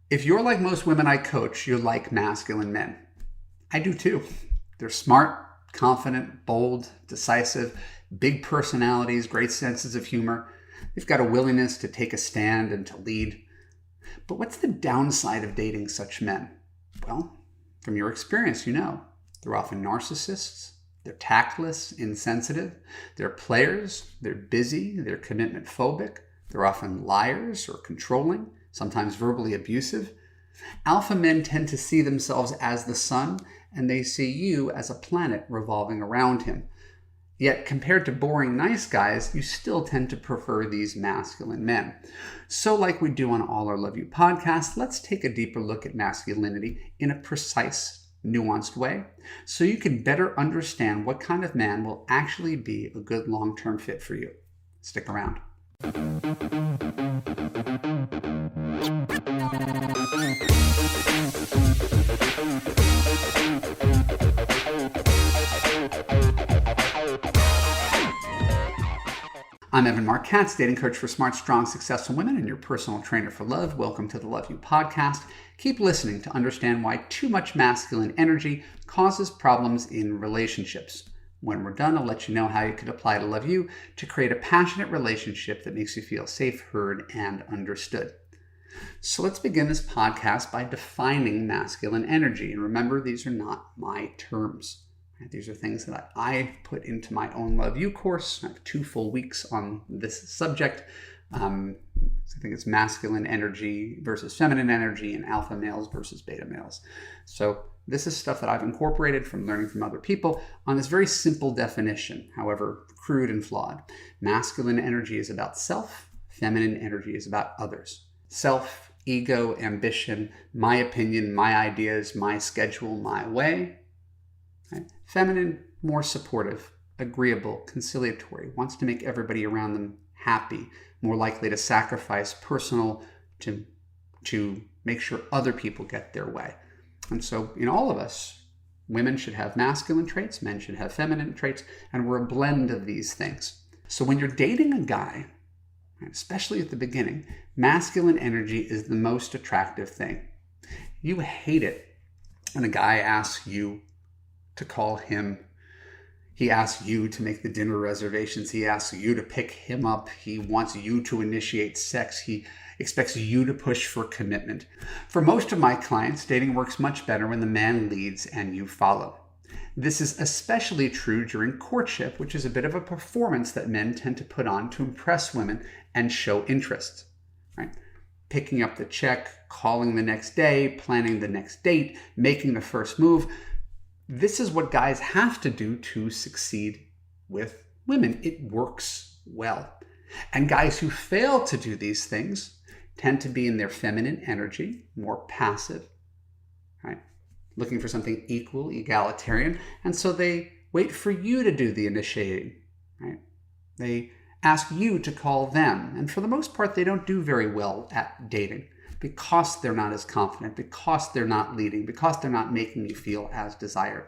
If you're like most women I coach, you like masculine men. I do too. They're smart, confident, bold, decisive, big personalities, great senses of humor. They've got a willingness to take a stand and to lead. But what's the downside of dating such men? Well, from your experience, you know. They're often narcissists. They're tactless, insensitive. They're players. They're busy. They're commitment phobic. They're often liars or controlling, sometimes verbally abusive. Alpha men tend to see themselves as the sun, and they see you as a planet revolving around him. Yet, compared to boring nice guys, you still tend to prefer these masculine men. So like we do on all our Love You podcasts, let's take a deeper look at masculinity in a precise, nuanced way, so you can better understand what kind of man will actually be a good long-term fit for you. Stick around. I'm Evan Marc Katz, dating coach for smart, strong, successful women and your personal trainer for love. Welcome to the Love You podcast. Keep listening to understand why too much masculine energy causes problems in relationships. When we're done, I'll let you know how you could apply to Love You to create a passionate relationship that makes you feel safe, heard, and understood. So let's begin this podcast by defining masculine energy. And remember, these are not my terms. These are things that I put into my own Love You course. I have 2 full weeks on this subject. I think it's masculine energy versus feminine energy and alpha males versus beta males. So this is stuff that I've incorporated from learning from other people on this very simple definition, however crude and flawed. Masculine energy is about self. Feminine energy is about others. Self, ego, ambition, my opinion, my ideas, my schedule, my way. Right? Feminine, more supportive, agreeable, conciliatory, wants to make everybody around them happy, more likely to sacrifice personal to make sure other people get their way. And so in all of us, women should have masculine traits, men should have feminine traits, and we're a blend of these things. So when you're dating a guy, especially at the beginning, masculine energy is the most attractive thing. You hate it when a guy asks you to call him. He asks you to make the dinner reservations. He asks you to pick him up. He wants you to initiate sex. He expects you to push for commitment. For most of my clients, dating works much better when the man leads and you follow. This is especially true during courtship, which is a bit of a performance that men tend to put on to impress women and show interest. Right? Picking up the check, calling the next day, planning the next date, making the first move. This is what guys have to do to succeed with women. It works well. And guys who fail to do these things tend to be in their feminine energy, more passive, right? Looking for something equal, egalitarian. And so they wait for you to do the initiating, right? They ask you to call them. And for the most part, they don't do very well at dating, because they're not as confident, because they're not leading, because they're not making you feel as desired.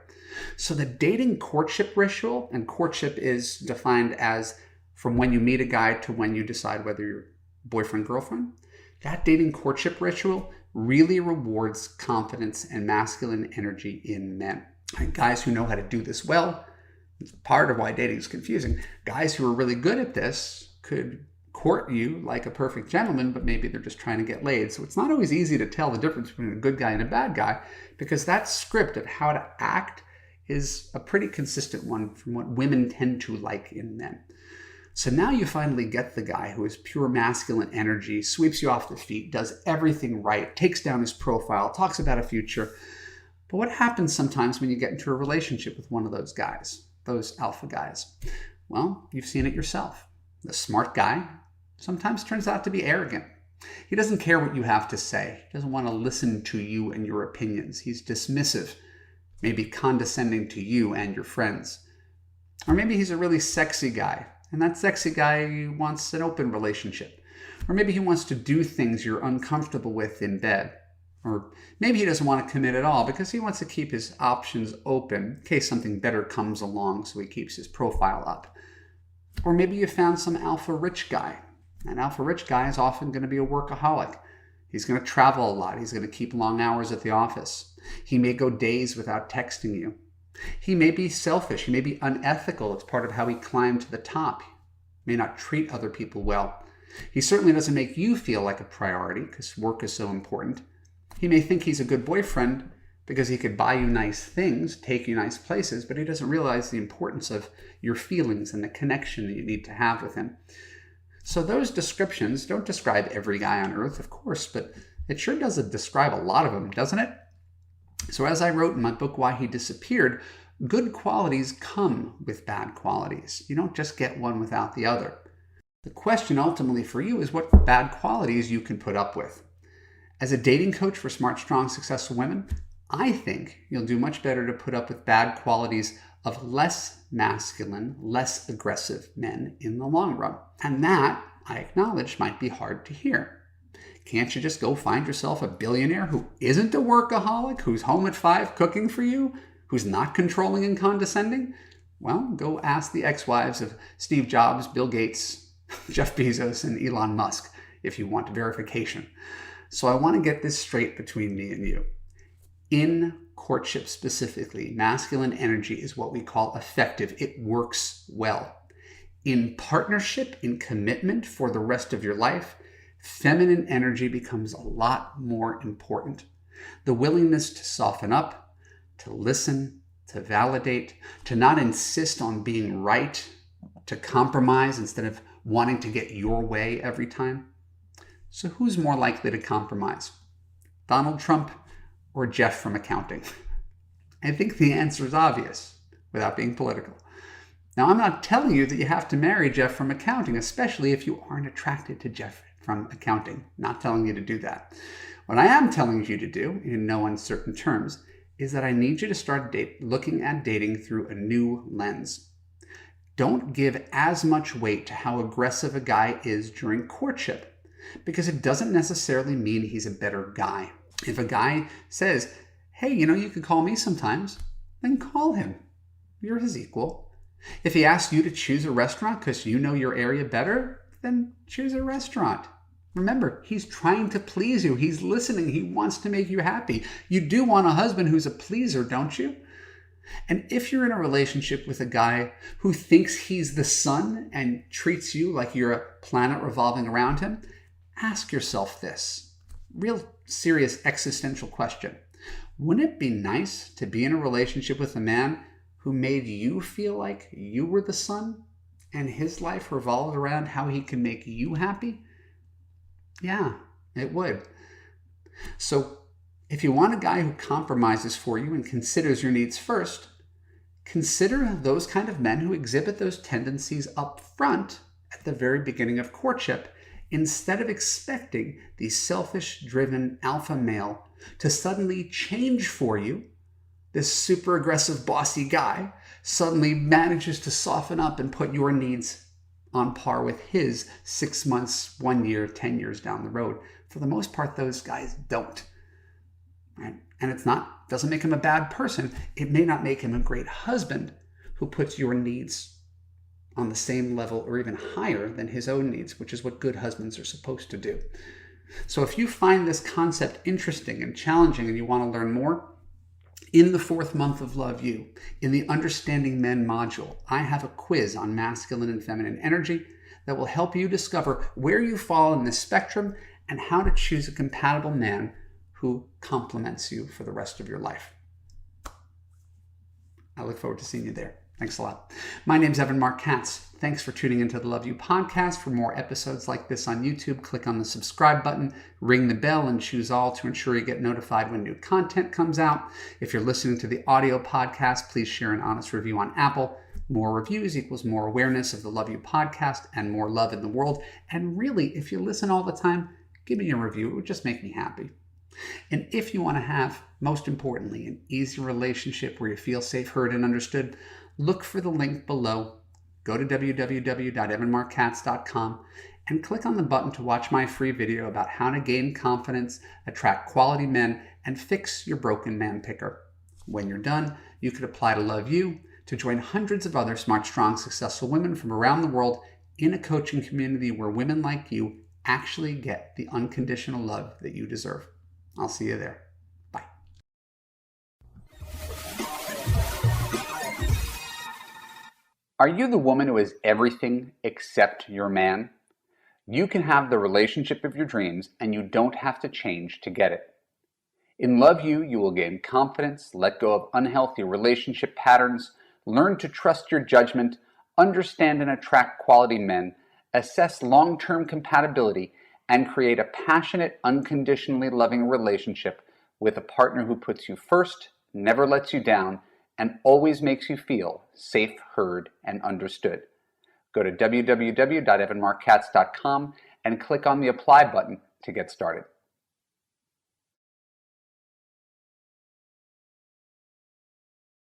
So the dating courtship ritual, and courtship is defined as from when you meet a guy to when you decide whether you're boyfriend, girlfriend, that dating courtship ritual really rewards confidence and masculine energy in men. And guys who know how to do this well, it's part of why dating is confusing. Guys who are really good at this could court you like a perfect gentleman, but maybe they're just trying to get laid. So it's not always easy to tell the difference between a good guy and a bad guy, because that script of how to act is a pretty consistent one from what women tend to like in men. So now you finally get the guy who is pure masculine energy, sweeps you off the feet, does everything right, takes down his profile, talks about a future. But what happens sometimes when you get into a relationship with one of those guys, those alpha guys? Well, you've seen it yourself. The smart guy sometimes turns out to be arrogant. He doesn't care what you have to say. He doesn't want to listen to you and your opinions. He's dismissive, maybe condescending to you and your friends. Or maybe he's a really sexy guy, and that sexy guy wants an open relationship. Or maybe he wants to do things you're uncomfortable with in bed. Or maybe he doesn't want to commit at all because he wants to keep his options open in case something better comes along, so he keeps his profile up. Or maybe you found some alpha rich guy. An alpha rich guy is often going to be a workaholic. He's going to travel a lot. He's going to keep long hours at the office. He may go days without texting you. He may be selfish. He may be unethical. It's part of how he climbed to the top. He may not treat other people well. He certainly doesn't make you feel like a priority because work is so important. He may think he's a good boyfriend because he could buy you nice things, take you nice places, but he doesn't realize the importance of your feelings and the connection that you need to have with him. So those descriptions don't describe every guy on earth, of course, but it sure does describe a lot of them, doesn't it? So as I wrote in my book, Why He Disappeared, good qualities come with bad qualities. You don't just get one without the other. The question ultimately for you is what bad qualities you can put up with. As a dating coach for smart, strong, successful women, I think you'll do much better to put up with bad qualities of less masculine, less aggressive men in the long run. And that, I acknowledge, might be hard to hear. Can't you just go find yourself a billionaire who isn't a workaholic, who's home at 5 cooking for you, who's not controlling and condescending? Well, go ask the ex-wives of Steve Jobs, Bill Gates, Jeff Bezos, and Elon Musk if you want verification. So I want to get this straight between me and you. In courtship specifically, masculine energy is what we call effective. It works well. In partnership, in commitment for the rest of your life, feminine energy becomes a lot more important. The willingness to soften up, to listen, to validate, to not insist on being right, to compromise instead of wanting to get your way every time. So who's more likely to compromise? Donald Trump or Jeff from accounting? I think the answer is obvious without being political. Now, I'm not telling you that you have to marry Jeff from accounting, especially if you aren't attracted to Jeff from accounting. Not telling you to do that. What I am telling you to do, in no uncertain terms, is that I need you to start looking at dating through a new lens. Don't give as much weight to how aggressive a guy is during courtship, because it doesn't necessarily mean he's a better guy. If a guy says, hey, you could call me sometimes, then call him. You're his equal. If he asks you to choose a restaurant because you know your area better, then choose a restaurant. Remember, he's trying to please you. He's listening. He wants to make you happy. You do want a husband who's a pleaser, don't you? And if you're in a relationship with a guy who thinks he's the sun and treats you like you're a planet revolving around him, ask yourself this real serious existential question. Wouldn't it be nice to be in a relationship with a man who made you feel like you were the sun and his life revolved around how he can make you happy? Yeah, it would. So if you want a guy who compromises for you and considers your needs first, consider those kind of men who exhibit those tendencies up front at the very beginning of courtship, instead of expecting the selfish, driven alpha male to suddenly change for you. This super aggressive, bossy guy suddenly manages to soften up and put your needs on par with his 6 months, 1 year, 10 years down the road. For the most part, those guys don't. Right? And doesn't make him a bad person. It may not make him a great husband who puts your needs on the same level or even higher than his own needs, which is what good husbands are supposed to do. So if you find this concept interesting and challenging and you want to learn more, in the 4th month of Love You, in the Understanding Men module, I have a quiz on masculine and feminine energy that will help you discover where you fall in this spectrum and how to choose a compatible man who complements you for the rest of your life. I look forward to seeing you there. Thanks a lot. My name's Evan Marc Katz. Thanks for tuning into the Love You podcast. For more episodes like this on YouTube, click on the subscribe button, ring the bell, and choose all to ensure you get notified when new content comes out. If you're listening to the audio podcast, please share an honest review on Apple. More reviews equals more awareness of the Love You podcast and more love in the world. And really, if you listen all the time, give me a review. It would just make me happy. And if you want to have, most importantly, an easy relationship where you feel safe, heard, and understood, look for the link below. Go to wwwevanmarckatzcomposttypepodcastp114420 and click on the button to watch my free video about how to gain confidence, attract quality men, and fix your broken man picker. When you're done, you could apply to Love You to join hundreds of other smart, strong, successful women from around the world in a coaching community where women like you actually get the unconditional love that you deserve. I'll see you there. Bye. Are you the woman who is everything except your man? You can have the relationship of your dreams, and you don't have to change to get it. In Love You, you will gain confidence, let go of unhealthy relationship patterns, learn to trust your judgment, understand and attract quality men, assess long-term compatibility, and create a passionate, unconditionally loving relationship with a partner who puts you first, never lets you down, and always makes you feel safe, heard, and understood. Go to www.evanmarckatz.com and click on the Apply button to get started.